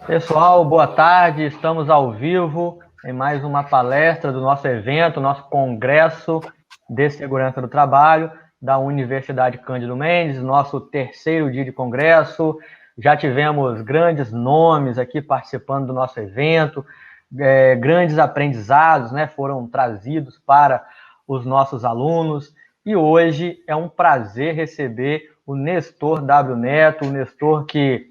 Pessoal, boa tarde. Estamos ao vivo em mais uma palestra do nosso evento, nosso Congresso de Segurança do Trabalho da Universidade Cândido Mendes, nosso terceiro dia de congresso. Já tivemos grandes nomes aqui participando do nosso evento, grandes aprendizados, né, foram trazidos para os nossos alunos. E hoje é um prazer receber o Nestor W. Neto, o Nestor que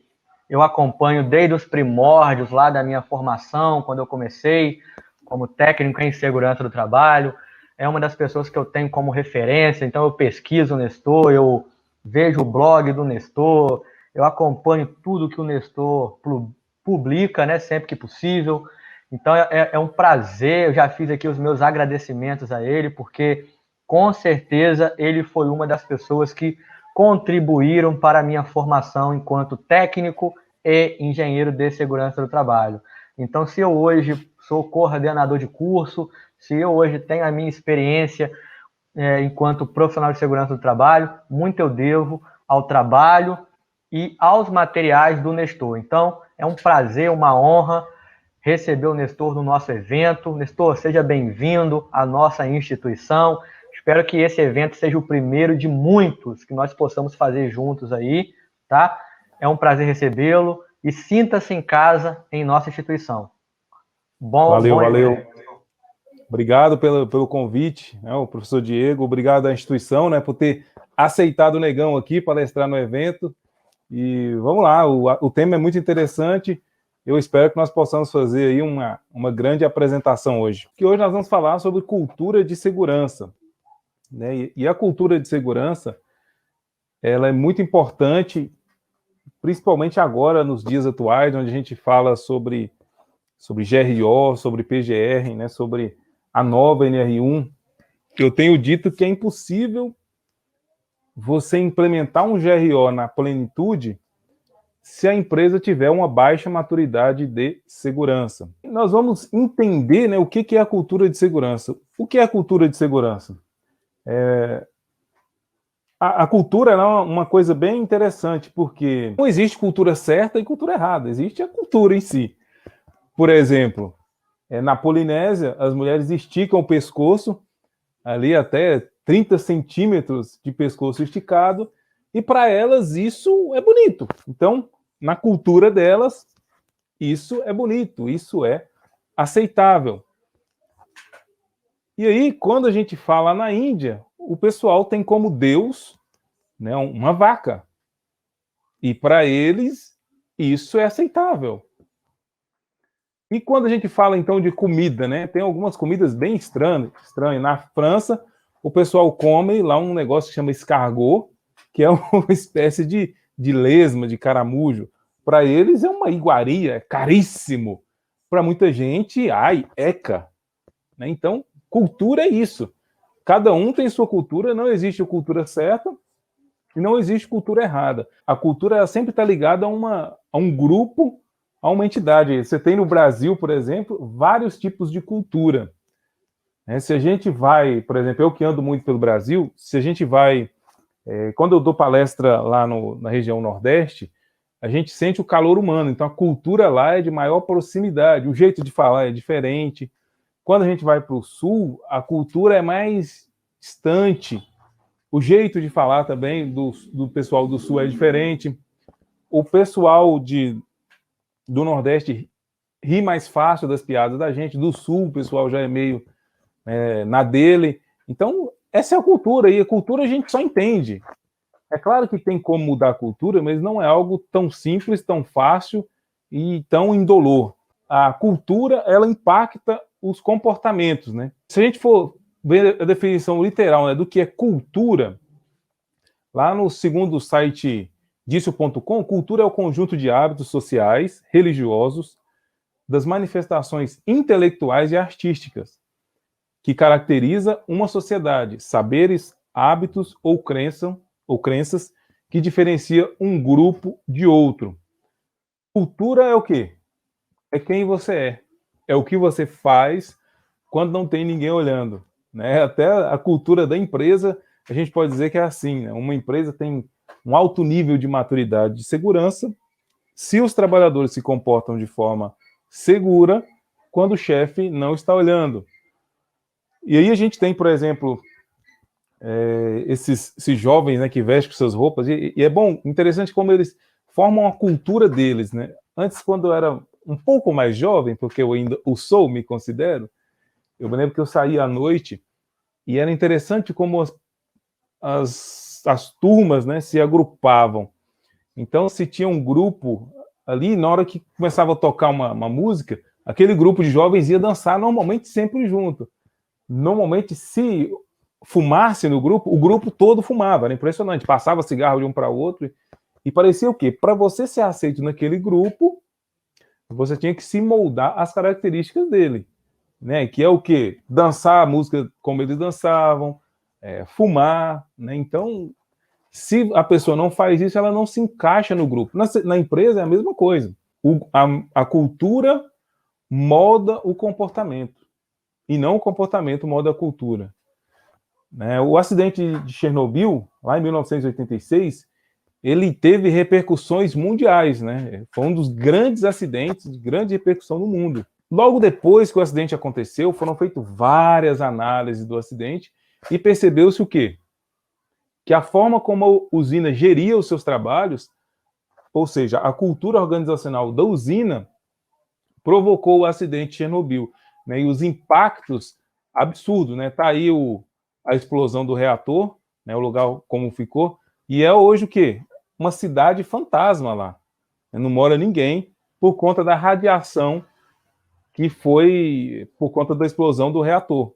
eu acompanho desde os primórdios lá da minha formação, quando eu comecei como técnico em segurança do trabalho. É uma das pessoas que eu tenho como referência, então eu pesquiso o Nestor, eu vejo o blog do Nestor, eu acompanho tudo que o Nestor publica, né, sempre que possível. Então é um prazer, eu já fiz aqui os meus agradecimentos a ele, porque com certeza ele foi uma das pessoas que contribuíram para a minha formação enquanto técnico e engenheiro de segurança do trabalho. Então, se eu hoje sou coordenador de curso, se eu hoje tenho a minha experiência enquanto profissional de segurança do trabalho, muito eu devo ao trabalho e aos materiais do Nestor. Então, é um prazer, uma honra receber o Nestor no nosso evento. Nestor, seja bem-vindo à nossa instituição. Espero que esse evento seja o primeiro de muitos que nós possamos fazer juntos aí, tá? É um prazer recebê-lo e sinta-se em casa em nossa instituição. Valeu. Evento. Obrigado pelo convite, né, o professor Diego. Obrigado à instituição, né, por ter aceitado o Negão aqui palestrar no evento. E vamos lá, o tema é muito interessante. Eu espero que nós possamos fazer aí uma grande apresentação hoje. Que hoje nós vamos falar sobre cultura de segurança, né? E a cultura de segurança, ela é muito importante, principalmente agora, nos dias atuais, onde a gente fala sobre GRO, sobre PGR, né, sobre a nova NR1. Eu tenho dito que é impossível você implementar um GRO na plenitude se a empresa tiver uma baixa maturidade de segurança. E nós vamos entender, né, o que é a cultura de segurança. O que é a cultura de segurança? A cultura é uma coisa bem interessante, porque não existe cultura certa e cultura errada, existe a cultura em si. Por exemplo, na Polinésia, as mulheres esticam o pescoço, ali até 30 centímetros de pescoço esticado, e para elas isso é bonito. Então, na cultura delas, isso é bonito, isso é aceitável. E aí, quando a gente fala na Índia, o pessoal tem como Deus, né, uma vaca. E para eles, isso é aceitável. E quando a gente fala, então, de comida, né? Tem algumas comidas bem estranhas. Na França, o pessoal come lá um negócio que chama escargot, que é uma espécie de lesma, de caramujo. Para eles é uma iguaria, é caríssimo. Para muita gente, eca. Né? Então, cultura é isso. Cada um tem sua cultura, não existe cultura certa e não existe cultura errada. A cultura ela sempre está ligada a um grupo, a uma entidade. Você tem no Brasil, por exemplo, vários tipos de cultura. Se a gente vai, por exemplo, eu que ando muito pelo Brasil, se a gente vai, quando eu dou palestra lá na região Nordeste, a gente sente o calor humano, então a cultura lá é de maior proximidade, o jeito de falar é diferente. Quando a gente vai para o Sul, a cultura é mais distante, o jeito de falar também do pessoal do Sul é diferente, o pessoal do Nordeste ri mais fácil das piadas da gente, do Sul o pessoal já é meio na dele. Então, essa é a cultura, e a cultura a gente só entende. É claro que tem como mudar a cultura, mas não é algo tão simples, tão fácil e tão indolor. A cultura, ela impacta os comportamentos, né? Se a gente for ver a definição literal, né, do que é cultura, lá no segundo site disso.com, cultura é o conjunto de hábitos sociais, religiosos, das manifestações intelectuais e artísticas que caracteriza uma sociedade, saberes, hábitos ou crenças que diferencia um grupo de outro. Cultura é o quê? É quem você é. É o que você faz quando não tem ninguém olhando. Né? Até a cultura da empresa, a gente pode dizer que é assim. Né? Uma empresa tem um alto nível de maturidade de segurança se os trabalhadores se comportam de forma segura quando o chefe não está olhando. E aí a gente tem, por exemplo, esses jovens, né, que vestem suas roupas, e é bom, interessante como eles formam a cultura deles, né? Antes, quando eu era um pouco mais jovem, porque eu ainda o sou, me considero, eu me lembro que eu saía à noite e era interessante como as turmas, né, se agrupavam. Então, se tinha um grupo ali, na hora que começava a tocar uma música, aquele grupo de jovens ia dançar normalmente sempre junto. Normalmente, se fumasse no grupo, o grupo todo fumava, era impressionante, passava cigarro de um para o outro, e parecia o quê? Para você ser aceito naquele grupo, você tinha que se moldar às características dele, né? Que é o quê? Dançar a música como eles dançavam, fumar, né? Então, se a pessoa não faz isso, ela não se encaixa no grupo. Na empresa é a mesma coisa. A cultura molda o comportamento, e não o comportamento molda a cultura. Né? O acidente de Chernobyl, lá em 1986, ele teve repercussões mundiais, né? Foi um dos grandes acidentes de grande repercussão no mundo. Logo depois que o acidente aconteceu, foram feitas várias análises do acidente e percebeu-se o quê? Que a forma como a usina geria os seus trabalhos, ou seja, a cultura organizacional da usina, provocou o acidente de Chernobyl, né? E os impactos absurdos, né? Tá aí a explosão do reator, né? O lugar como ficou, e é hoje o quê? Uma cidade fantasma lá. Não mora ninguém por conta da radiação que foi por conta da explosão do reator.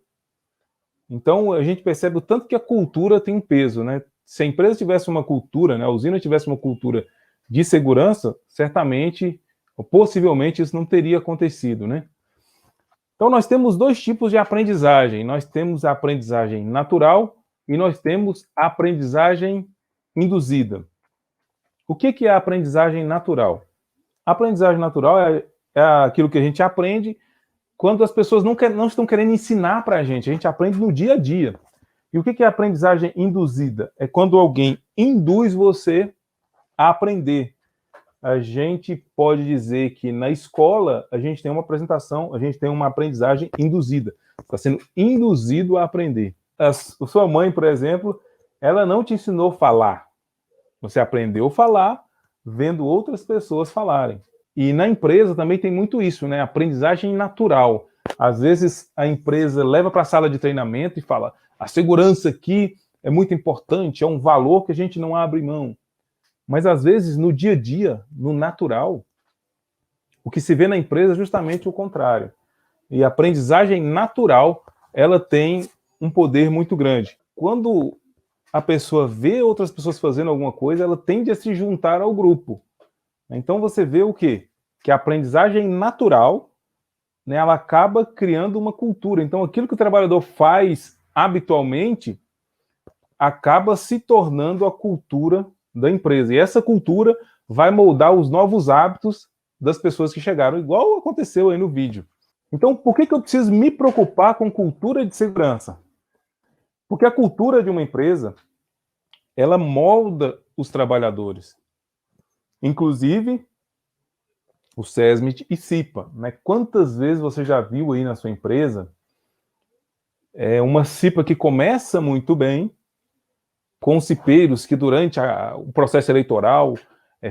Então, a gente percebe o tanto que a cultura tem um peso, né? Se a empresa tivesse uma cultura, né, a usina tivesse uma cultura de segurança, certamente, ou possivelmente, isso não teria acontecido, né? Então, nós temos dois tipos de aprendizagem. Nós temos a aprendizagem natural e nós temos a aprendizagem induzida. O que é a aprendizagem natural? A aprendizagem natural é aquilo que a gente aprende quando as pessoas não estão querendo ensinar para a gente aprende no dia a dia. E o que é a aprendizagem induzida? É quando alguém induz você a aprender. A gente pode dizer que na escola a gente tem uma apresentação, a gente tem uma aprendizagem induzida. Está sendo induzido a aprender. A sua mãe, por exemplo, ela não te ensinou a falar. Você aprendeu a falar vendo outras pessoas falarem. E na empresa também tem muito isso, né? Aprendizagem natural. Às vezes a empresa leva para a sala de treinamento e fala: a segurança aqui é muito importante, é um valor que a gente não abre mão. Mas às vezes no dia a dia, no natural, o que se vê na empresa é justamente o contrário. E a aprendizagem natural, ela tem um poder muito grande. Quando a pessoa vê outras pessoas fazendo alguma coisa, ela tende a se juntar ao grupo. Então você vê o quê? Que a aprendizagem natural, né, ela acaba criando uma cultura. Então aquilo que o trabalhador faz habitualmente acaba se tornando a cultura da empresa. E essa cultura vai moldar os novos hábitos das pessoas que chegaram, igual aconteceu aí no vídeo. Então, por que eu preciso me preocupar com cultura de segurança? Porque a cultura de uma empresa, ela molda os trabalhadores. Inclusive, o SESMIT e CIPA. Né? Quantas vezes você já viu aí na sua empresa uma CIPA que começa muito bem, com cipeiros que durante o processo eleitoral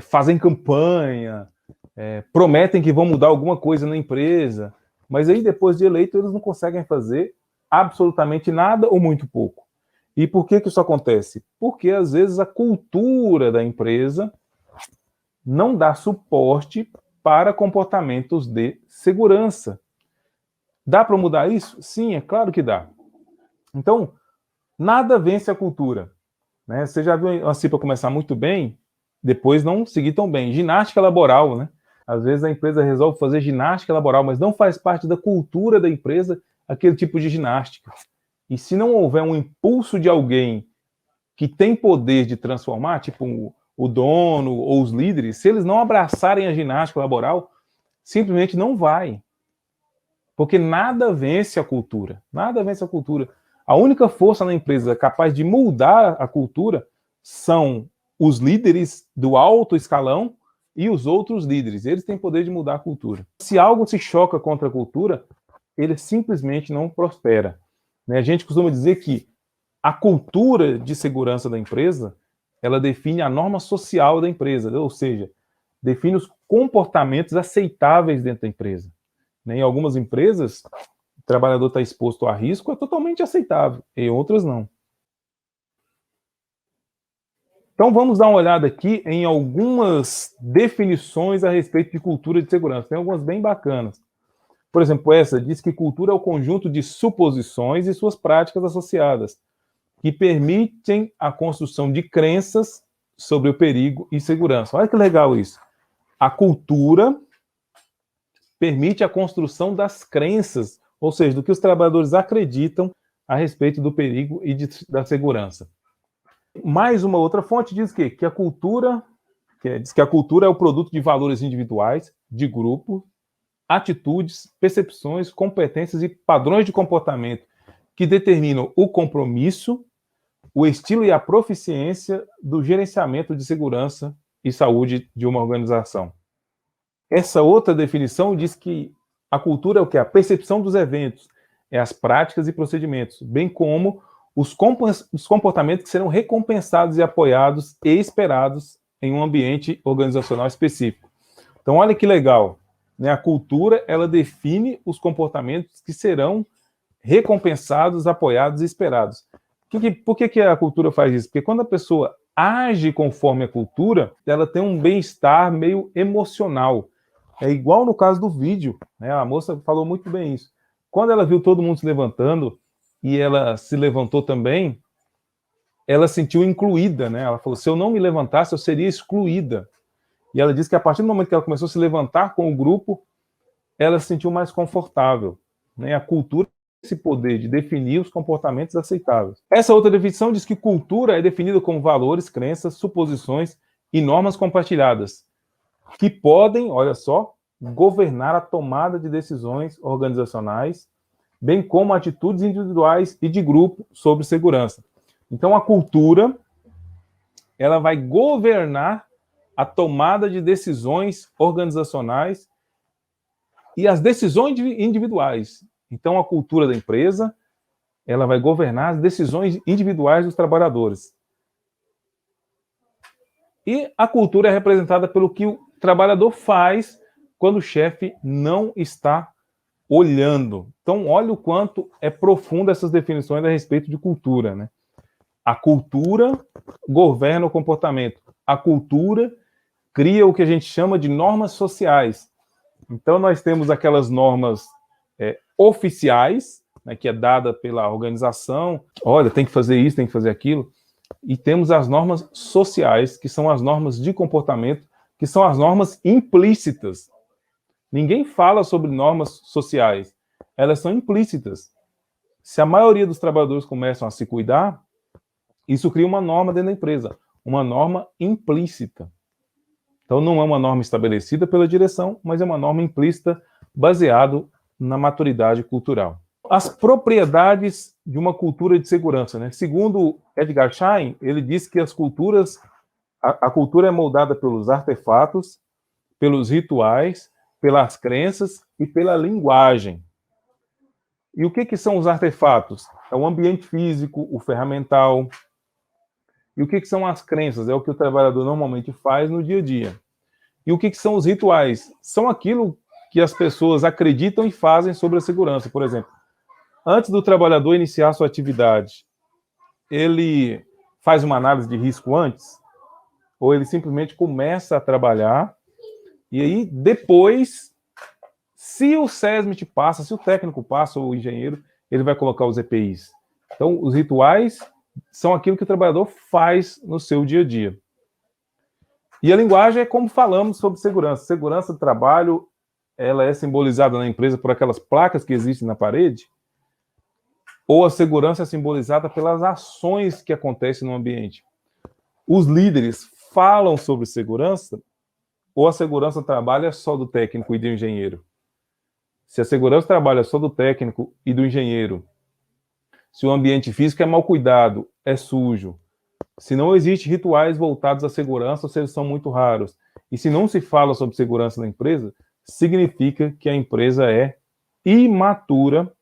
fazem campanha, prometem que vão mudar alguma coisa na empresa, mas aí depois de eleito eles não conseguem fazer absolutamente nada ou muito pouco. E por que isso acontece? Porque às vezes a cultura da empresa não dá suporte para comportamentos de segurança. Dá para mudar isso? Sim, é claro que dá. Então, nada vence a cultura. Né? Você já viu a CIPA começar muito bem, depois não seguir tão bem. Ginástica laboral, né? Às vezes a empresa resolve fazer ginástica laboral, mas não faz parte da cultura da empresa aquele tipo de ginástica. E se não houver um impulso de alguém que tem poder de transformar, tipo o dono ou os líderes, se eles não abraçarem a ginástica laboral, simplesmente não vai. Porque nada vence a cultura. Nada vence a cultura. A única força na empresa capaz de mudar a cultura são os líderes do alto escalão e os outros líderes. Eles têm poder de mudar a cultura. Se algo se choca contra a cultura, ele simplesmente não prospera. Né? A gente costuma dizer que a cultura de segurança da empresa, ela define a norma social da empresa, ou seja, define os comportamentos aceitáveis dentro da empresa. Né? Em algumas empresas, o trabalhador está exposto a risco, é totalmente aceitável, em outras não. Então vamos dar uma olhada aqui em algumas definições a respeito de cultura de segurança. Tem algumas bem bacanas. Por exemplo, essa diz que cultura é o conjunto de suposições e suas práticas associadas, que permitem a construção de crenças sobre o perigo e segurança. Olha que legal isso. A cultura permite a construção das crenças, ou seja, do que os trabalhadores acreditam a respeito do perigo e da segurança. Mais uma outra fonte diz que a cultura, diz que a cultura é o produto de valores individuais, de grupo, atitudes, percepções, competências e padrões de comportamento que determinam o compromisso, o estilo e a proficiência do gerenciamento de segurança e saúde de uma organização. Essa outra definição diz que a cultura é o que? A percepção dos eventos, é as práticas e procedimentos, bem como os comportamentos que serão recompensados e apoiados e esperados em um ambiente organizacional específico. Então, olha que legal, né? A cultura, ela define os comportamentos que serão recompensados, apoiados e esperados. Por que a cultura faz isso? Porque quando a pessoa age conforme a cultura, ela tem um bem-estar meio emocional. É igual no caso do vídeo, né? A moça falou muito bem isso. Quando ela viu todo mundo se levantando, e ela se levantou também, ela se sentiu incluída, né? Ela falou, se eu não me levantasse, eu seria excluída. E ela disse que a partir do momento que ela começou a se levantar com o grupo, ela se sentiu mais confortável. Né? A cultura tem esse poder de definir os comportamentos aceitáveis. Essa outra definição diz que cultura é definida como valores, crenças, suposições e normas compartilhadas, que podem, olha só, governar a tomada de decisões organizacionais, bem como atitudes individuais e de grupo sobre segurança. Então, a cultura, ela vai governar a tomada de decisões organizacionais e as decisões individuais. Então, a cultura da empresa, ela vai governar as decisões individuais dos trabalhadores. E a cultura é representada pelo que o trabalhador faz quando o chefe não está olhando. Então, olha o quanto é profunda essas definições a respeito de cultura, né? A cultura governa o comportamento. A cultura cria o que a gente chama de normas sociais. Então, nós temos aquelas normas oficiais, né, que é dada pela organização. Olha, tem que fazer isso, tem que fazer aquilo. E temos as normas sociais, que são as normas de comportamento, que são as normas implícitas. Ninguém fala sobre normas sociais. Elas são implícitas. Se a maioria dos trabalhadores começam a se cuidar, isso cria uma norma dentro da empresa, uma norma implícita. Então, não é uma norma estabelecida pela direção, mas é uma norma implícita baseada na maturidade cultural. As propriedades de uma cultura de segurança, né? Segundo Edgar Schein, ele diz que as culturas, a cultura é moldada pelos artefatos, pelos rituais, pelas crenças e pela linguagem. E o que são os artefatos? É o ambiente físico, o ferramental. E o que são as crenças? É o que o trabalhador normalmente faz no dia a dia. E o que são os rituais? São aquilo que as pessoas acreditam e fazem sobre a segurança. Por exemplo, antes do trabalhador iniciar sua atividade, ele faz uma análise de risco antes? Ou ele simplesmente começa a trabalhar e aí depois, se o SESMIT passa, se o técnico passa, ou o engenheiro, ele vai colocar os EPIs. Então, os rituais são aquilo que o trabalhador faz no seu dia a dia. E a linguagem é como falamos sobre segurança. Segurança do trabalho, ela é simbolizada na empresa por aquelas placas que existem na parede, ou a segurança é simbolizada pelas ações que acontecem no ambiente. Os líderes falam sobre segurança, ou a segurança do trabalho é só do técnico e do engenheiro? Se a segurança do trabalho é só do técnico e do engenheiro, se o ambiente físico é mal cuidado, é sujo, se não existem rituais voltados à segurança, ou se eles são muito raros, E se não se fala sobre segurança na empresa, significa que a empresa é imatura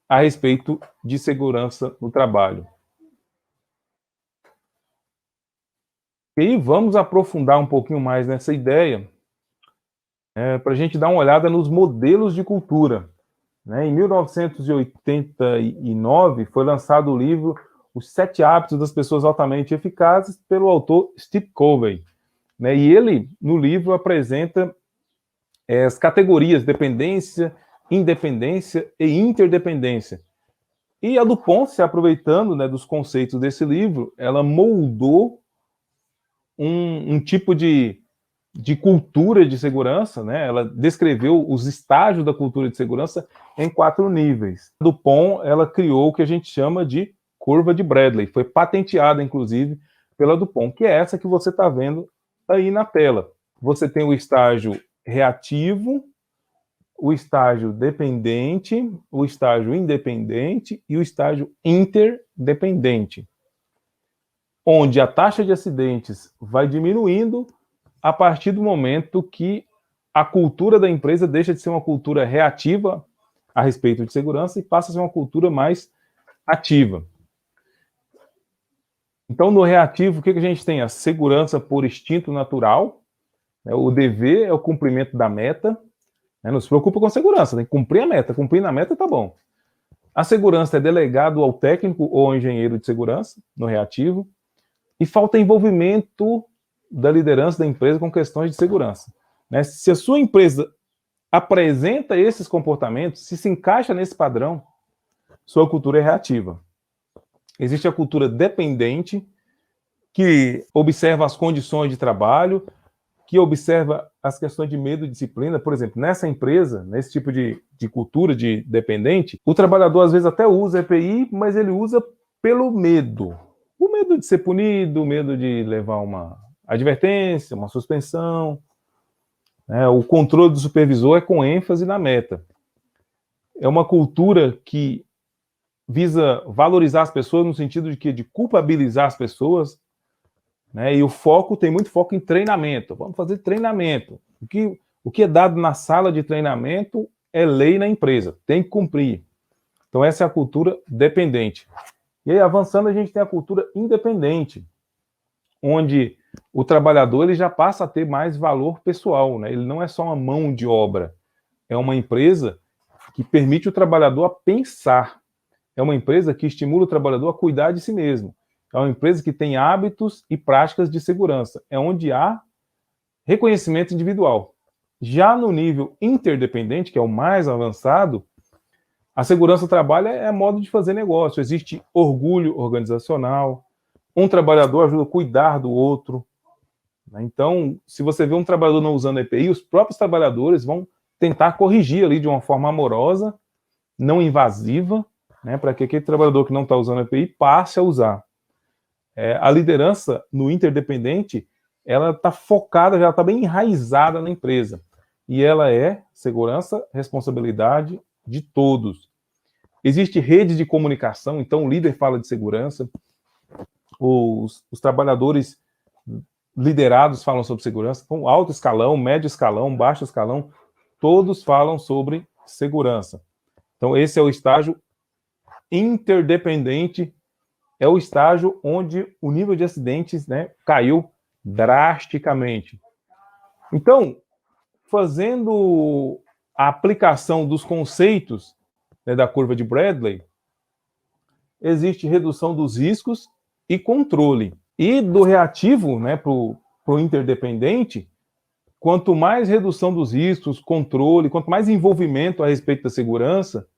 a respeito de segurança no trabalho. E aí vamos aprofundar um pouquinho mais nessa ideia, para a gente dar uma olhada nos modelos de cultura. Em 1989 foi lançado o livro Os 7 Hábitos das Pessoas Altamente Eficazes, pelo autor Steve Covey. E ele, no livro, apresenta as categorias dependência, independência e interdependência. E a DuPont, se aproveitando dos conceitos desse livro, ela moldou um tipo de cultura de segurança, ela descreveu os estágios da cultura de segurança em 4 níveis. A DuPont, ela criou o que a gente chama de curva de Bradley, foi patenteada, inclusive, pela DuPont, que é essa que você está vendo aí na tela. Você tem o estágio reativo, o estágio dependente, o estágio independente e o estágio interdependente, onde a taxa de acidentes vai diminuindo a partir do momento que a cultura da empresa deixa de ser uma cultura reativa a respeito de segurança e passa a ser uma cultura mais ativa. Então, no reativo, o que a gente tem? A segurança por instinto natural, o dever é o cumprimento da meta, não se preocupa com a segurança, tem que cumprir a meta, cumprindo a meta tá bom. A segurança é delegado ao técnico ou ao engenheiro de segurança, no reativo, e falta envolvimento da liderança da empresa com questões de segurança. Se a sua empresa apresenta esses comportamentos, se encaixa nesse padrão, sua cultura é reativa. Existe a cultura dependente, que observa as condições de trabalho, que observa as questões de medo e disciplina. Por exemplo, nessa empresa, nesse tipo de cultura de dependente, o trabalhador às vezes até usa EPI, mas ele usa pelo medo. O medo de ser punido, o medo de levar uma advertência, uma suspensão. O controle do supervisor é com ênfase na meta. É uma cultura que visa valorizar as pessoas no sentido de culpabilizar as pessoas, e o foco, tem muito foco em treinamento. Vamos fazer treinamento. O que é dado na sala de treinamento é lei na empresa, tem que cumprir. Então essa é a cultura dependente. E aí, avançando, a gente tem a cultura independente, onde o trabalhador ele já passa a ter mais valor pessoal, ele não é só uma mão de obra, é uma empresa que permite o trabalhador a pensar, é uma empresa que estimula o trabalhador a cuidar de si mesmo, é uma empresa que tem hábitos e práticas de segurança, é onde há reconhecimento individual. Já no nível interdependente, que é o mais avançado, a segurança do trabalho é modo de fazer negócio, existe orgulho organizacional, um trabalhador ajuda a cuidar do outro. Então, se você vê um trabalhador não usando EPI, os próprios trabalhadores vão tentar corrigir ali de uma forma amorosa, não invasiva, para que aquele trabalhador que não está usando EPI passe a usar. A liderança no interdependente, ela está focada, já está bem enraizada na empresa. E ela é segurança, responsabilidade de todos. Existe rede de comunicação, então o líder fala de segurança, os trabalhadores liderados falam sobre segurança, então alto escalão, médio escalão, baixo escalão, todos falam sobre segurança. Então esse é o estágio interdependente, é o estágio onde o nível de acidentes caiu drasticamente. Então, fazendo a aplicação dos conceitos da curva de Bradley, existe redução dos riscos e controle. E do reativo para o interdependente, quanto mais redução dos riscos, controle, quanto mais envolvimento a respeito da segurança,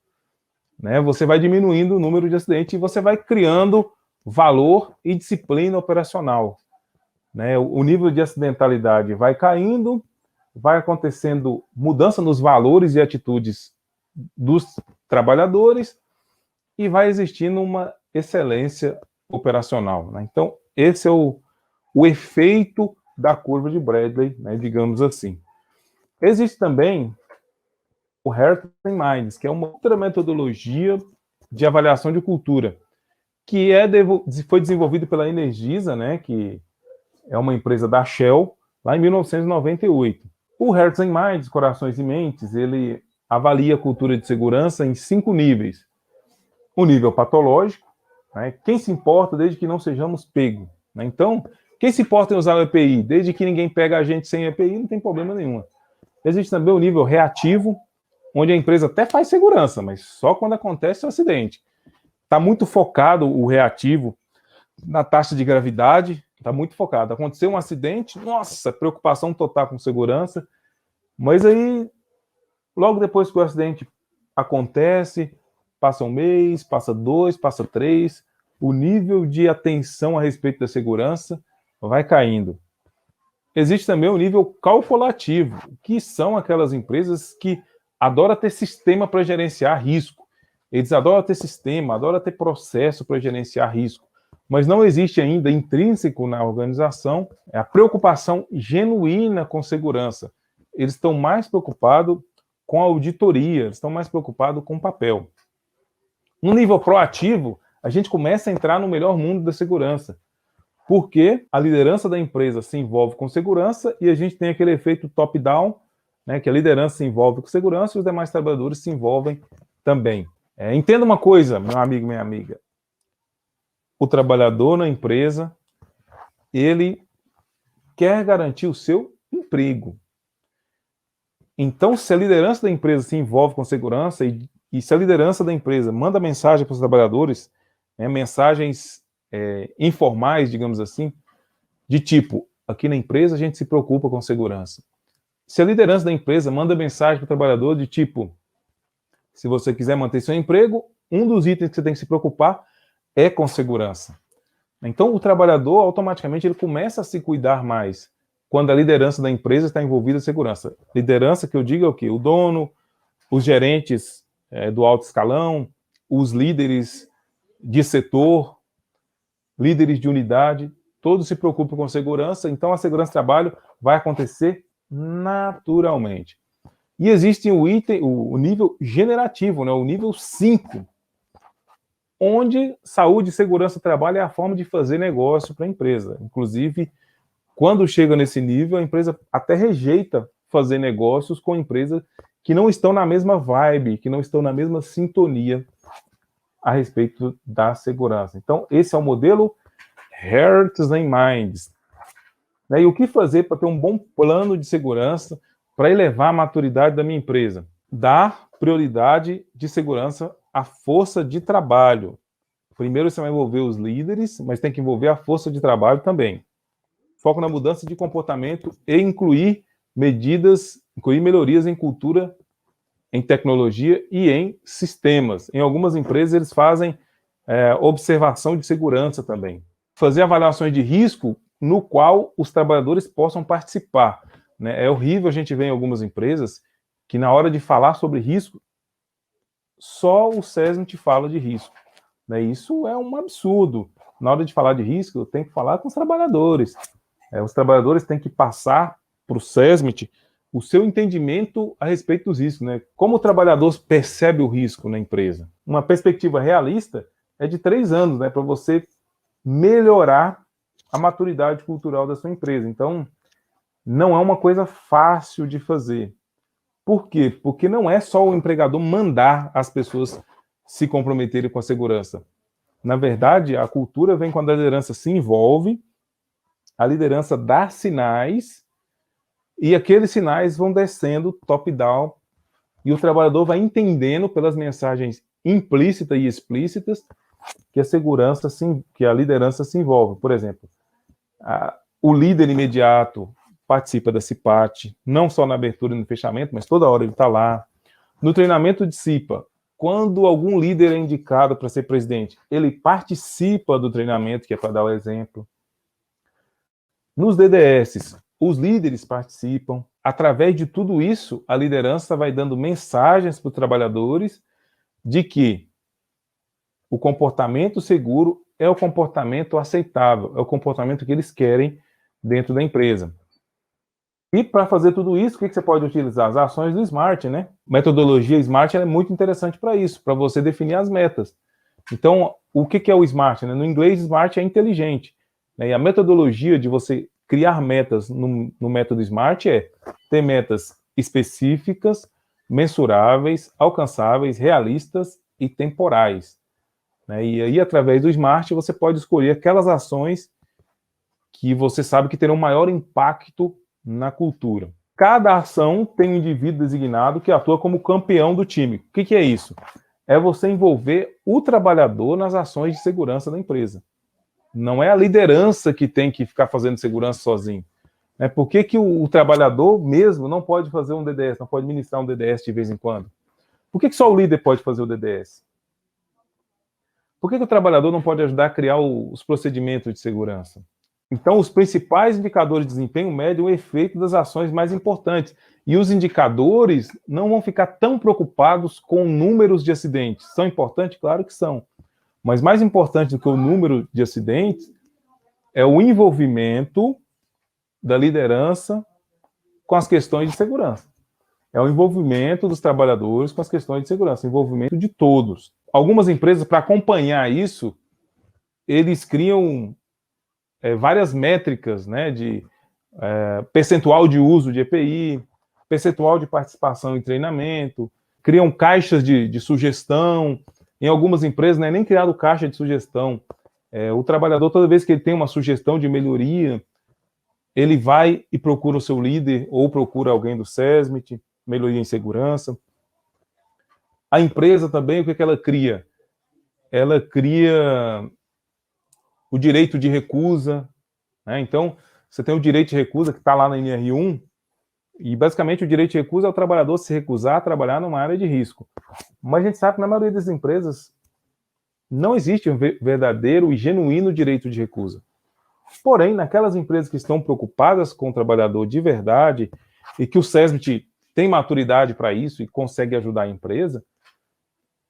você vai diminuindo o número de acidentes e você vai criando valor e disciplina operacional. O nível de acidentalidade vai caindo, vai acontecendo mudança nos valores e atitudes dos trabalhadores e vai existindo uma excelência operacional. Então, esse é o efeito da curva de Bradley, digamos assim. Existe também o Hearts and Minds, que é uma outra metodologia de avaliação de cultura, que foi desenvolvido pela Energisa, que é uma empresa da Shell, lá em 1998. O Hearts and Minds, Corações e Mentes, ele avalia a cultura de segurança em 5 níveis. O nível patológico, né? Quem se importa desde que não sejamos pegos, né? Então, quem se importa em usar o EPI? Desde que ninguém pega a gente sem EPI, não tem problema nenhum. Existe também o nível reativo, onde a empresa até faz segurança, mas só quando acontece o acidente. Está muito focado o reativo na taxa de gravidade, está muito focado. Aconteceu um acidente, nossa, preocupação total com segurança, mas aí, logo depois que o acidente acontece, passa um mês, passa 2, passa 3, o nível de atenção a respeito da segurança vai caindo. Existe também o nível calculativo, que são aquelas empresas que adoram ter sistema para gerenciar risco. Eles adoram ter sistema, adoram ter processo para gerenciar risco. Mas não existe ainda intrínseco na organização a preocupação genuína com segurança. Eles estão mais preocupados com a auditoria, eles estão mais preocupados com o papel. No nível proativo, a gente começa a entrar no melhor mundo da segurança, porque a liderança da empresa se envolve com segurança e a gente tem aquele efeito top-down, né, que a liderança se envolve com segurança e os demais trabalhadores se envolvem também. Entenda uma coisa, meu amigo, minha amiga. O trabalhador na empresa, ele quer garantir o seu emprego. Então, se a liderança da empresa se envolve com segurança e se a liderança da empresa manda mensagem para os trabalhadores, né, mensagens informais, digamos assim, de tipo, aqui na empresa a gente se preocupa com segurança. Se a liderança da empresa manda mensagem para o trabalhador de tipo, se você quiser manter seu emprego, um dos itens que você tem que se preocupar é com segurança. Então, o trabalhador, automaticamente, ele começa a se cuidar mais quando a liderança da empresa está envolvida em segurança. Liderança que eu digo é o quê? O dono, os gerentes do alto escalão, os líderes de setor, líderes de unidade, todos se preocupam com segurança, então a segurança do trabalho vai acontecer naturalmente. E existe o nível generativo, né, o nível 5, onde saúde e segurança do trabalho é a forma de fazer negócio para a empresa. Inclusive, quando chega nesse nível, a empresa até rejeita fazer negócios com empresas que não estão na mesma vibe, que não estão na mesma sintonia a respeito da segurança. Então, esse é o modelo Hearts and Minds. E o que fazer para ter um bom plano de segurança para elevar a maturidade da minha empresa? Dar prioridade de segurança à força de trabalho. Primeiro você vai envolver os líderes, mas tem que envolver a força de trabalho também. Foco na mudança de comportamento e incluir melhorias em cultura, em tecnologia e em sistemas. Em algumas empresas eles fazem observação de segurança também. Fazer avaliações de risco no qual os trabalhadores possam participar. Né? É horrível a gente ver em algumas empresas que na hora de falar sobre risco, só o SESMIT fala de risco. Né? Isso é um absurdo. Na hora de falar de risco, eu tenho que falar com os trabalhadores. Os trabalhadores têm que passar para o SESMIT o seu entendimento a respeito dos riscos. Né? Como o trabalhador percebe o risco na empresa? Uma perspectiva realista é de 3 anos, né, para você melhorar a maturidade cultural da sua empresa. Então, não é uma coisa fácil de fazer. Por quê? Porque não é só o empregador mandar as pessoas se comprometerem com a segurança. Na verdade, a cultura vem quando a liderança se envolve, a liderança dá sinais, e aqueles sinais vão descendo top-down, e o trabalhador vai entendendo pelas mensagens implícitas e explícitas que a segurança, que a liderança se envolve. Por exemplo, o líder imediato participa da CIPAT, não só na abertura e no fechamento, mas toda hora ele está lá. No treinamento de CIPA, quando algum líder é indicado para ser presidente, ele participa do treinamento, que é para dar o exemplo. Nos DDS, os líderes participam. Através de tudo isso, a liderança vai dando mensagens para os trabalhadores de que o comportamento seguro é o comportamento aceitável, é o comportamento que eles querem dentro da empresa. E para fazer tudo isso, o que você pode utilizar? As ações do SMART, né? A metodologia SMART é muito interessante para isso, para você definir as metas. Então, o que é o SMART? Né? No inglês, SMART é inteligente. Né? E a metodologia de você criar metas no método SMART é ter metas específicas, mensuráveis, alcançáveis, realistas e temporais. Né? E aí, através do SMART, você pode escolher aquelas ações que você sabe que terão maior impacto na cultura. Cada ação tem um indivíduo designado que atua como campeão do time. O que é isso? É você envolver o trabalhador nas ações de segurança da empresa. Não é a liderança que tem que ficar fazendo segurança sozinho. Por que o trabalhador mesmo não pode fazer um DDS, não pode ministrar um DDS de vez em quando? Por que só o líder pode fazer o DDS? Por que o trabalhador não pode ajudar a criar os procedimentos de segurança? Então, os principais indicadores de desempenho medem o efeito das ações mais importantes. E os indicadores não vão ficar tão preocupados com números de acidentes. São importantes? Claro que são. Mas mais importante do que o número de acidentes é o envolvimento da liderança com as questões de segurança. É o envolvimento dos trabalhadores com as questões de segurança, o envolvimento de todos. Algumas empresas, para acompanhar isso, eles criam várias métricas, né, de percentual de uso de EPI, percentual de participação em treinamento, criam caixas de sugestão. Em algumas empresas não é nem criado caixa de sugestão. O trabalhador, toda vez que ele tem uma sugestão de melhoria, ele vai e procura o seu líder ou procura alguém do SESMIT, melhoria em segurança. A empresa também, o que ela cria? Ela cria o direito de recusa, né? Então, você tem o direito de recusa que está lá na NR1, e basicamente o direito de recusa é o trabalhador se recusar a trabalhar numa área de risco. Mas a gente sabe que na maioria das empresas não existe um verdadeiro e genuíno direito de recusa. Porém, naquelas empresas que estão preocupadas com o trabalhador de verdade e que o SESMIT tem maturidade para isso e consegue ajudar a empresa,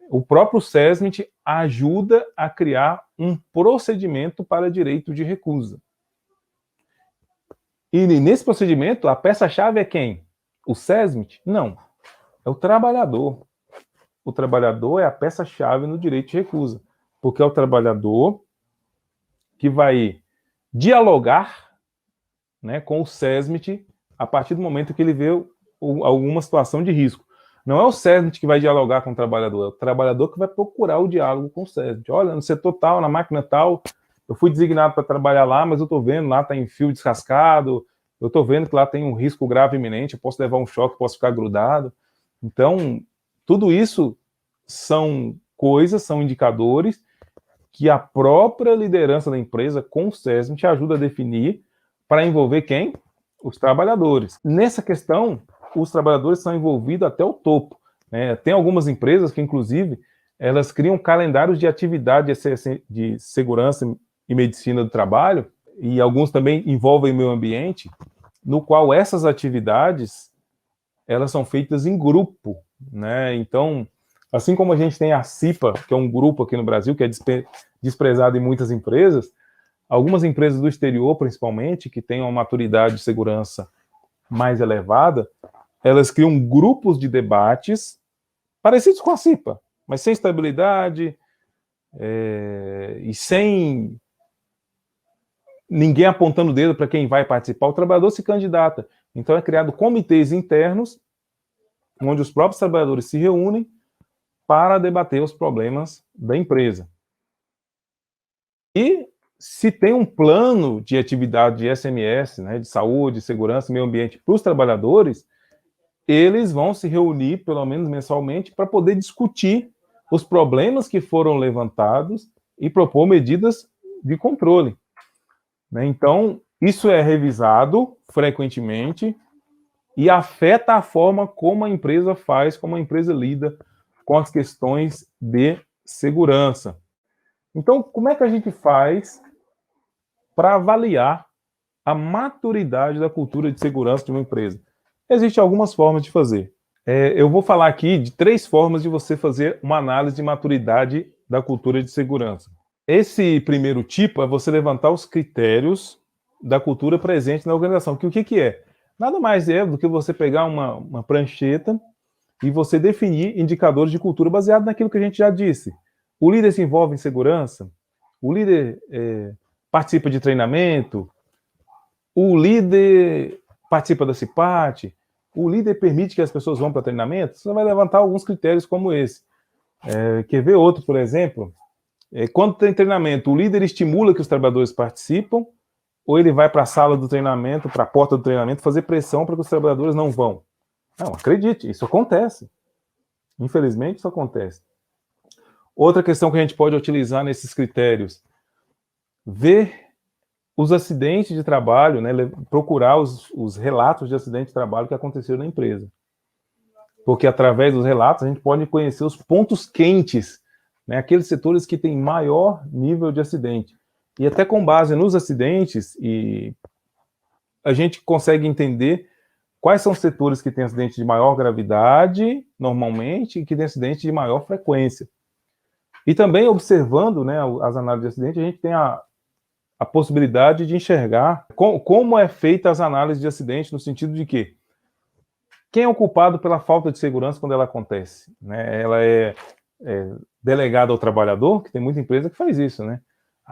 o próprio SESMIT ajuda a criar um procedimento para direito de recusa. E nesse procedimento, a peça-chave é quem? O SESMIT? Não. É o trabalhador. O trabalhador é a peça-chave no direito de recusa, porque é o trabalhador que vai dialogar, né, com o SESMIT a partir do momento que ele vê alguma situação de risco. Não é o SESMIT que vai dialogar com o trabalhador que vai procurar o diálogo com o SESMIT. Olha, no setor tal, na máquina tal, eu fui designado para trabalhar lá, mas eu estou vendo lá tem fio descascado, eu estou vendo que lá tem um risco grave iminente, eu posso levar um choque, posso ficar grudado. Então, tudo isso são coisas, são indicadores que a própria liderança da empresa com o SESMIT ajuda a definir para envolver quem? Os trabalhadores. Nessa questão, os trabalhadores são envolvidos até o topo. Né? Tem algumas empresas que, inclusive, elas criam calendários de atividade de segurança e medicina do trabalho, e alguns também envolvem o meio ambiente, no qual essas atividades elas são feitas em grupo. Né? Então, assim como a gente tem a CIPA, que é um grupo aqui no Brasil, que é desprezado em muitas empresas, algumas empresas do exterior, principalmente, que têm uma maturidade de segurança mais elevada, elas criam grupos de debates parecidos com a CIPA, mas sem estabilidade e sem ninguém apontando o dedo para quem vai participar. O trabalhador se candidata. Então é criado comitês internos, onde os próprios trabalhadores se reúnem para debater os problemas da empresa. E se tem um plano de atividade de SMS, né, de saúde, segurança, meio ambiente para os trabalhadores, eles vão se reunir, pelo menos mensalmente, para poder discutir os problemas que foram levantados e propor medidas de controle. Né? Então, isso é revisado frequentemente e afeta a forma como a empresa faz, como a empresa lida com as questões de segurança. Então, como é que a gente faz para avaliar a maturidade da cultura de segurança de uma empresa? Existem algumas formas de fazer. Eu vou falar aqui de 3 formas de você fazer uma análise de maturidade da cultura de segurança. Esse primeiro tipo é você levantar os critérios da cultura presente na organização. Que o que é? Nada mais é do que você pegar uma prancheta e você definir indicadores de cultura baseado naquilo que a gente já disse. O líder se envolve em segurança? O líder participa de treinamento? o líder participa da CIPAT, o líder permite que as pessoas vão para treinamento, você vai levantar alguns critérios como esse. Quer ver outro, por exemplo? Quando tem treinamento, o líder estimula que os trabalhadores participam, ou ele vai para a sala do treinamento, para a porta do treinamento, fazer pressão para que os trabalhadores não vão? Não, acredite, isso acontece. Infelizmente, isso acontece. Outra questão que a gente pode utilizar nesses critérios, ver os acidentes de trabalho, né, procurar os relatos de acidente de trabalho que aconteceram na empresa. Porque através dos relatos a gente pode conhecer os pontos quentes, né, aqueles setores que têm maior nível de acidente. E até com base nos acidentes, a gente consegue entender quais são os setores que têm acidente de maior gravidade, normalmente, e que têm acidente de maior frequência. E também observando, né, as análises de acidente, a gente tem a possibilidade de enxergar como é feita as análises de acidente, no sentido de que quem é o culpado pela falta de segurança quando ela acontece? Né? Ela é delegada ao trabalhador, que tem muita empresa que faz isso, né?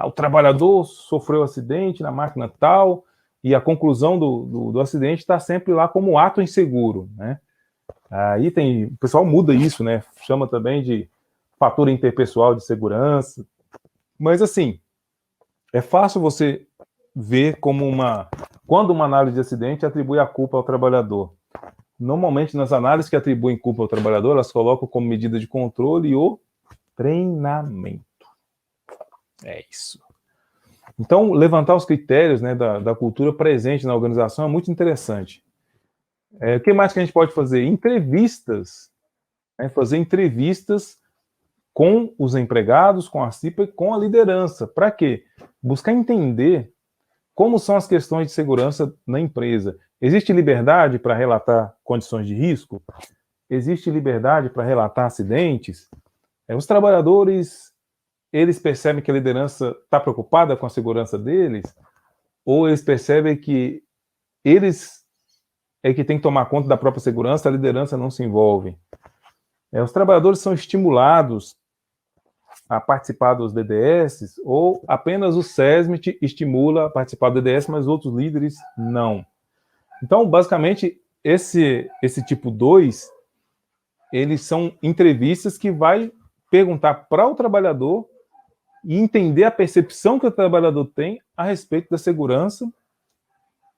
O trabalhador sofreu acidente na máquina tal, e a conclusão do acidente está sempre lá como ato inseguro, né? Aí o pessoal muda isso, né? Chama também de fator interpessoal de segurança. Mas assim, é fácil você ver quando uma análise de acidente atribui a culpa ao trabalhador. Normalmente, nas análises que atribuem culpa ao trabalhador, elas colocam como medida de controle o treinamento. É isso. Então, levantar os critérios, né, da cultura presente na organização é muito interessante. O que mais que a gente pode fazer? Entrevistas. Né, fazer entrevistas com os empregados, com a CIPA e com a liderança. Para quê? Buscar entender como são as questões de segurança na empresa. Existe liberdade para relatar condições de risco? Existe liberdade para relatar acidentes? Os trabalhadores, eles percebem que a liderança está preocupada com a segurança deles? Ou eles percebem que eles é que tem que tomar conta da própria segurança, a liderança não se envolve? Os trabalhadores são estimulados a participar dos DDS, ou apenas o SESMIT estimula a participar do DDS, mas outros líderes não. Então, basicamente, esse tipo 2, eles são entrevistas que vai perguntar para o trabalhador e entender a percepção que o trabalhador tem a respeito da segurança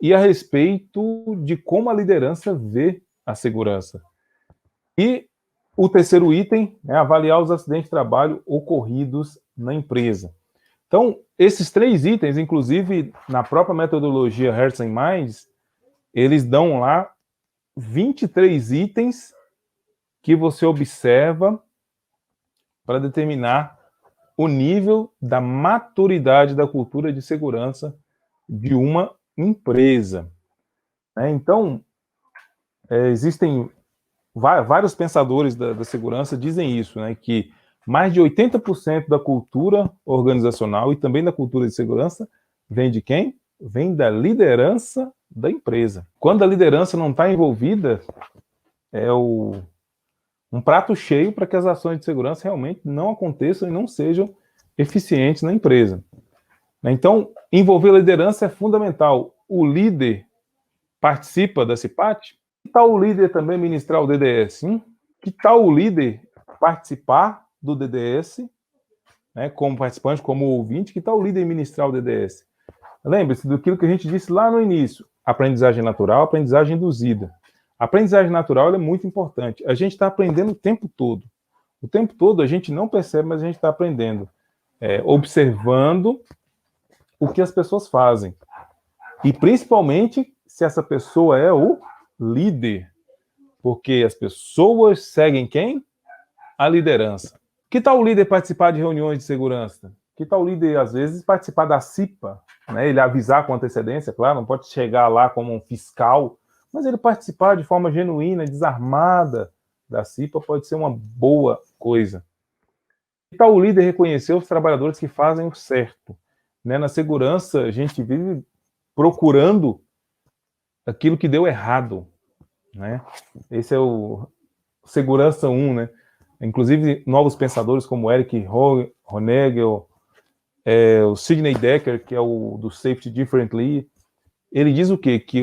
e a respeito de como a liderança vê a segurança. E o terceiro item é avaliar os acidentes de trabalho ocorridos na empresa. Então, esses 3 itens, inclusive, na própria metodologia Hearts and Minds, eles dão lá 23 itens que você observa para determinar o nível da maturidade da cultura de segurança de uma empresa. Então, existem vários pensadores da segurança dizem isso, né, que mais de 80% da cultura organizacional e também da cultura de segurança vem de quem? Vem da liderança da empresa. Quando a liderança não está envolvida, é um prato cheio para que as ações de segurança realmente não aconteçam e não sejam eficientes na empresa. Então, envolver a liderança é fundamental. O líder participa da CIPAT? Que tal o líder também ministrar o DDS? Que tal o líder participar do DDS, né, como participante, como ouvinte? Que tal o líder ministrar o DDS? Lembre-se daquilo que a gente disse lá no início: aprendizagem natural, aprendizagem induzida. A aprendizagem natural é muito importante. A gente está aprendendo o tempo todo. O tempo todo a gente não percebe, mas a gente está aprendendo. Observando o que as pessoas fazem. E principalmente se essa pessoa é o líder. Porque as pessoas seguem quem? A liderança. Que tal o líder participar de reuniões de segurança? Que tal o líder, às vezes, participar da CIPA? Né? Ele avisar com antecedência, claro, não pode chegar lá como um fiscal, mas ele participar de forma genuína, desarmada da CIPA pode ser uma boa coisa. Que tal o líder reconhecer os trabalhadores que fazem o certo? Né? Na segurança, a gente vive procurando aquilo que deu errado. Né? Esse é o Segurança 1, né? Inclusive, novos pensadores como Eric Honegel, o Sidney Dekker, que é o do Safety Differently, ele diz o quê? Que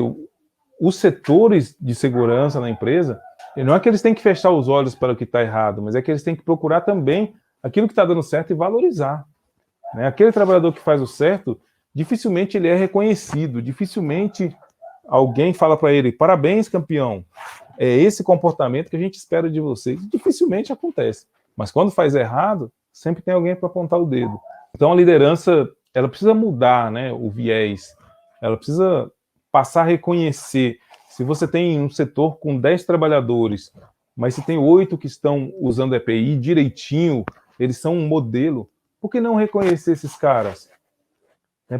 os setores de segurança na empresa, não é que eles têm que fechar os olhos para o que está errado, mas é que eles têm que procurar também aquilo que está dando certo e valorizar. Né? Aquele trabalhador que faz o certo, dificilmente ele é reconhecido, dificilmente alguém fala para ele, parabéns, campeão, é esse comportamento que a gente espera de você. Dificilmente acontece. Mas quando faz errado, sempre tem alguém para apontar o dedo. Então a liderança, ela precisa mudar, né, o viés, ela precisa passar a reconhecer. Se você tem um setor com 10 trabalhadores, mas se tem 8 que estão usando EPI direitinho, eles são um modelo, por que não reconhecer esses caras?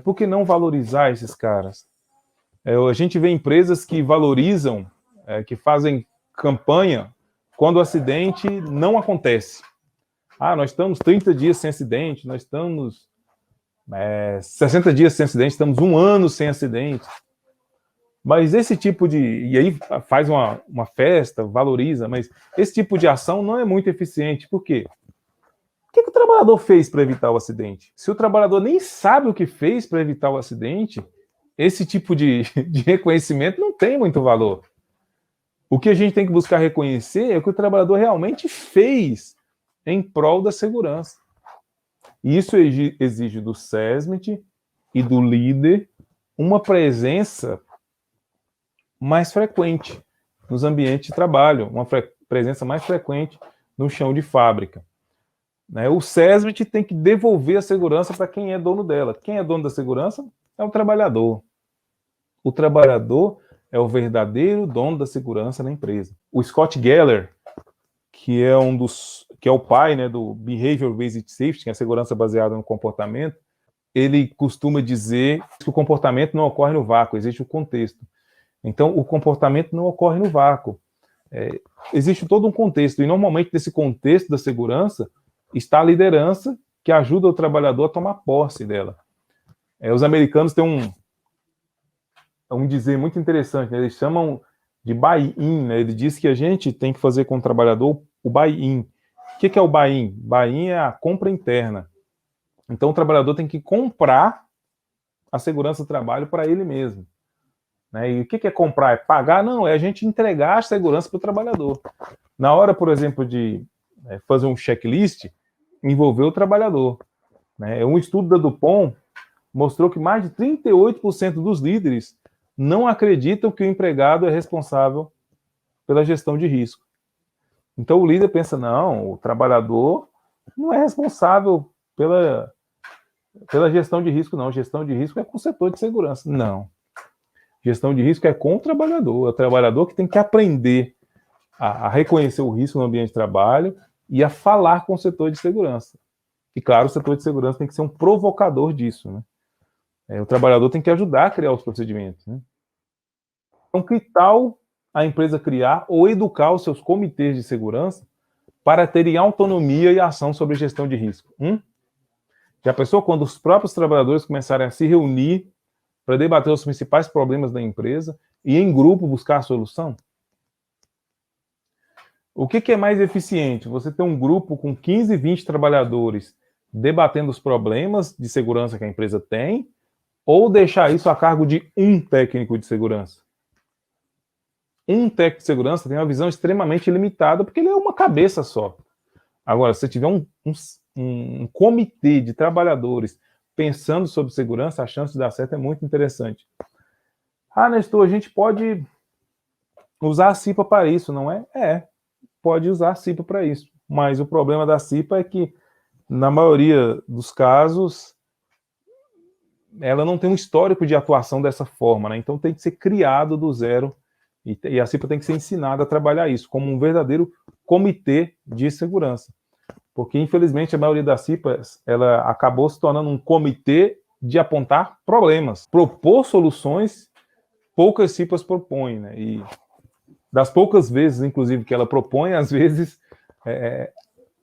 Por que não valorizar esses caras? A gente vê empresas que valorizam, que fazem campanha quando o acidente não acontece. Nós estamos 30 dias sem acidente, nós estamos 60 dias sem acidente, estamos 1 ano sem acidente. Mas esse tipo de... E aí faz uma festa, valoriza, mas esse tipo de ação não é muito eficiente. Por quê? O que o trabalhador fez para evitar o acidente? Se o trabalhador nem sabe o que fez para evitar o acidente, esse tipo de reconhecimento não tem muito valor. O que a gente tem que buscar reconhecer é o que o trabalhador realmente fez em prol da segurança. E isso exige do SESMIT e do líder uma presença mais frequente nos ambientes de trabalho, uma presença mais frequente no chão de fábrica. O SESMIT tem que devolver a segurança para quem é dono dela. Quem é dono da segurança é o trabalhador. O trabalhador é o verdadeiro dono da segurança na empresa. O Scott Geller, que é o pai, né, do Behavior Based Safety, que é a segurança baseada no comportamento, ele costuma dizer que o comportamento não ocorre no vácuo, existe o contexto. Então, o comportamento não ocorre no vácuo. Existe todo um contexto, e normalmente nesse contexto da segurança está a liderança que ajuda o trabalhador a tomar posse dela. Os americanos têm um dizer muito interessante, né? Eles chamam de buy-in, né? Ele diz que a gente tem que fazer com o trabalhador o buy-in. O que é o buy-in? Buy-in é a compra interna. Então o trabalhador tem que comprar a segurança do trabalho para ele mesmo. Né? E o que é comprar? É pagar? Não, é a gente entregar a segurança para o trabalhador. Na hora, por exemplo, de fazer um checklist, envolver o trabalhador. Né? Um estudo da Dupont mostrou que mais de 38% dos líderes não acreditam que o empregado é responsável pela gestão de risco. Então o líder pensa, não, o trabalhador não é responsável pela gestão de risco, não. Gestão de risco é com o setor de segurança. Não. Gestão de risco é com o trabalhador. É o trabalhador que tem que aprender a reconhecer o risco no ambiente de trabalho e a falar com o setor de segurança. E claro, o setor de segurança tem que ser um provocador disso, né? O trabalhador tem que ajudar a criar os procedimentos, né? Então, que tal a empresa criar ou educar os seus comitês de segurança para terem autonomia e ação sobre gestão de risco? Já pensou quando os próprios trabalhadores começarem a se reunir para debater os principais problemas da empresa e, em grupo, buscar a solução? O que é mais eficiente? Você ter um grupo com 15, 20 trabalhadores debatendo os problemas de segurança que a empresa tem, ou deixar isso a cargo de um técnico de segurança? Um técnico de segurança tem uma visão extremamente limitada, porque ele é uma cabeça só. Agora, se tiver um comitê de trabalhadores pensando sobre segurança, a chance de dar certo é muito interessante. Nestor, a gente pode usar a CIPA para isso, não é? Pode usar a CIPA para isso. Mas o problema da CIPA é que, na maioria dos casos, ela não tem um histórico de atuação dessa forma, né? Então tem que ser criado do zero, e a CIPA tem que ser ensinada a trabalhar isso, como um verdadeiro comitê de segurança. Porque, infelizmente, a maioria das CIPAs, ela acabou se tornando um comitê de apontar problemas. Propor soluções, poucas CIPAs propõem, né? E das poucas vezes, inclusive, que ela propõe, às vezes,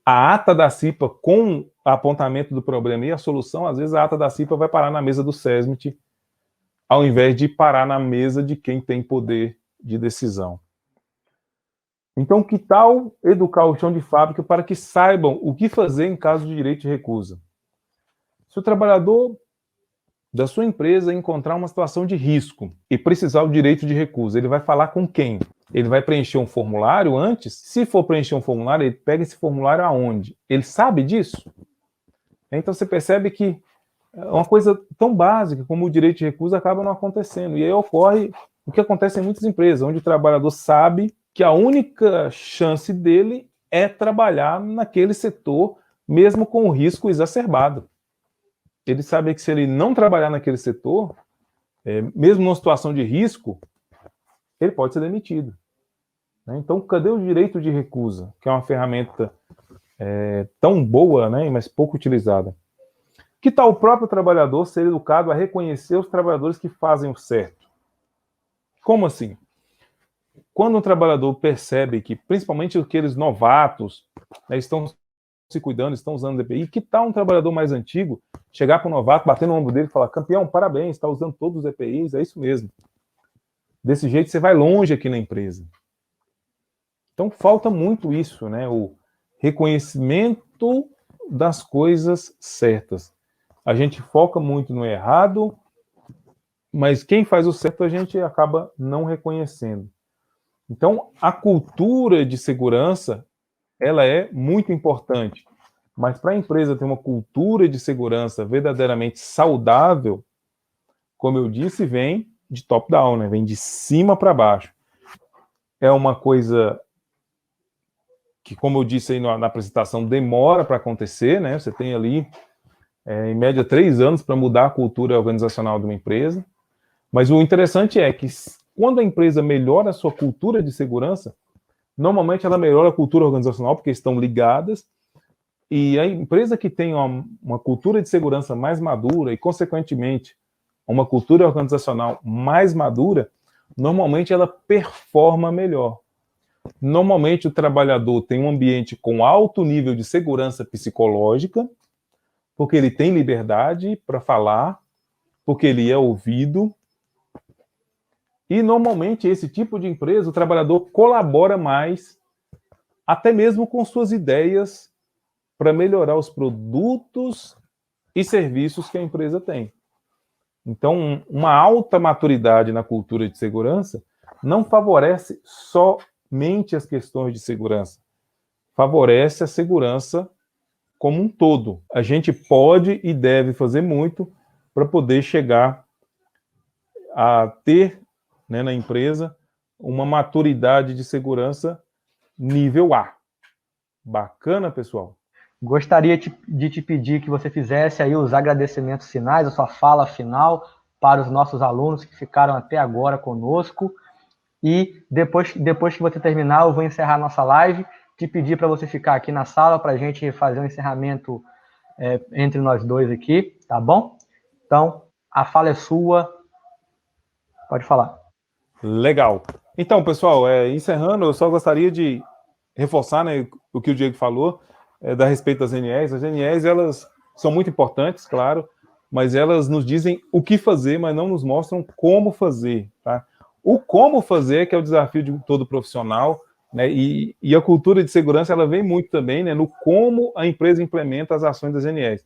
a ata da CIPA com apontamento do problema e a solução, às vezes a ata da CIPA vai parar na mesa do SESMIT, ao invés de parar na mesa de quem tem poder de decisão. Então, que tal educar o chão de fábrica para que saibam o que fazer em caso de direito de recusa? Se o trabalhador da sua empresa encontrar uma situação de risco e precisar do direito de recusa, ele vai falar com quem? Ele vai preencher um formulário antes? Se for preencher um formulário, ele pega esse formulário aonde? Ele sabe disso? Então você percebe que uma coisa tão básica como o direito de recusa acaba não acontecendo. E aí ocorre o que acontece em muitas empresas, onde o trabalhador sabe que a única chance dele é trabalhar naquele setor, mesmo com o risco exacerbado. Ele sabe que se ele não trabalhar naquele setor, mesmo numa situação de risco, ele pode ser demitido. Então, cadê o direito de recusa, que é uma ferramenta tão boa, né, mas pouco utilizada? Que tal o próprio trabalhador ser educado a reconhecer os trabalhadores que fazem o certo? Como assim? Quando um trabalhador percebe que, principalmente aqueles novatos, né, estão se cuidando, estão usando o DPI, que tal um trabalhador mais antigo chegar para o novato, bater no ombro dele e falar: campeão, parabéns, está usando todos os DPIs, é isso mesmo. Desse jeito você vai longe aqui na empresa. Então falta muito isso, né? O reconhecimento das coisas certas. A gente foca muito no errado, mas quem faz o certo a gente acaba não reconhecendo. Então, a cultura de segurança, ela é muito importante, mas para a empresa ter uma cultura de segurança verdadeiramente saudável, como eu disse, vem de top-down, né? Vem de cima para baixo. É uma coisa que, como eu disse aí na apresentação, demora para acontecer, né? Você tem ali, em média, 3 anos para mudar a cultura organizacional de uma empresa, mas o interessante é que quando a empresa melhora a sua cultura de segurança, normalmente ela melhora a cultura organizacional, porque estão ligadas, e a empresa que tem uma cultura de segurança mais madura e, consequentemente, uma cultura organizacional mais madura, normalmente ela performa melhor. Normalmente o trabalhador tem um ambiente com alto nível de segurança psicológica, porque ele tem liberdade para falar, porque ele é ouvido. E normalmente esse tipo de empresa, o trabalhador colabora mais, até mesmo com suas ideias, para melhorar os produtos e serviços que a empresa tem. Então, uma alta maturidade na cultura de segurança não favorece somente as questões de segurança, favorece a segurança como um todo. A gente pode e deve fazer muito para poder chegar a ter, né, na empresa uma maturidade de segurança nível A. Bacana, pessoal? Gostaria de te pedir que você fizesse aí os agradecimentos finais, a sua fala final para os nossos alunos que ficaram até agora conosco. E depois que você terminar, eu vou encerrar nossa live, te pedir para você ficar aqui na sala para a gente fazer um encerramento entre nós dois aqui, tá bom? Então, a fala é sua. Pode falar. Legal. Então, pessoal, encerrando, eu só gostaria de reforçar, né, o que o Diego falou a respeito das NEs. As NEs, elas são muito importantes, claro, mas elas nos dizem o que fazer, mas não nos mostram como fazer, tá? O como fazer que é o desafio de todo profissional, né, e a cultura de segurança, ela vem muito também, né, no como a empresa implementa as ações das NEs.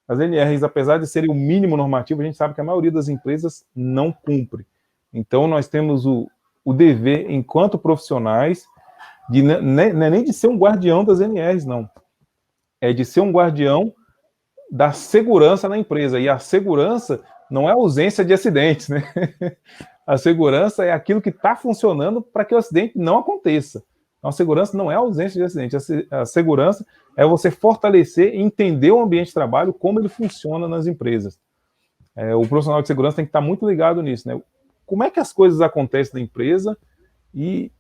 As NRs, apesar de serem o mínimo normativo, a gente sabe que a maioria das empresas não cumpre. Então, nós temos o dever, enquanto profissionais, não é nem de ser um guardião das NRs, não. É de ser um guardião da segurança na empresa. E a segurança não é a ausência de acidentes, né? A segurança é aquilo que está funcionando para que o acidente não aconteça. Então, a segurança não é a ausência de acidente. A segurança é você fortalecer e entender o ambiente de trabalho, como ele funciona nas empresas. O profissional de segurança tem que estar muito ligado nisso, né? Como é que as coisas acontecem na empresa e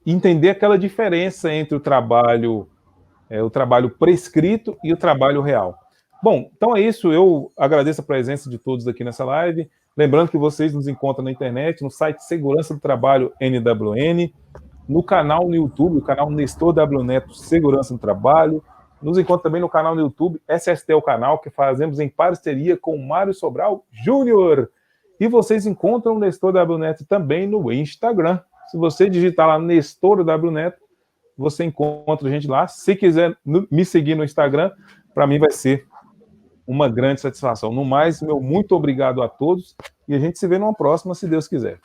entender aquela diferença entre o trabalho prescrito e o trabalho real. Bom, então é isso. Eu agradeço a presença de todos aqui nessa live. Lembrando que vocês nos encontram na internet, no site Segurança do Trabalho NWN, no canal no YouTube, o canal Nestor W Neto Segurança no Trabalho. Nos encontra também no canal no YouTube, SST é o canal, que fazemos em parceria com o Mário Sobral Júnior. E vocês encontram o Nestor W Neto também no Instagram. Se você digitar lá Nestor W Neto, você encontra a gente lá. Se quiser me seguir no Instagram, para mim vai ser uma grande satisfação. No mais, meu muito obrigado a todos e a gente se vê numa próxima, se Deus quiser.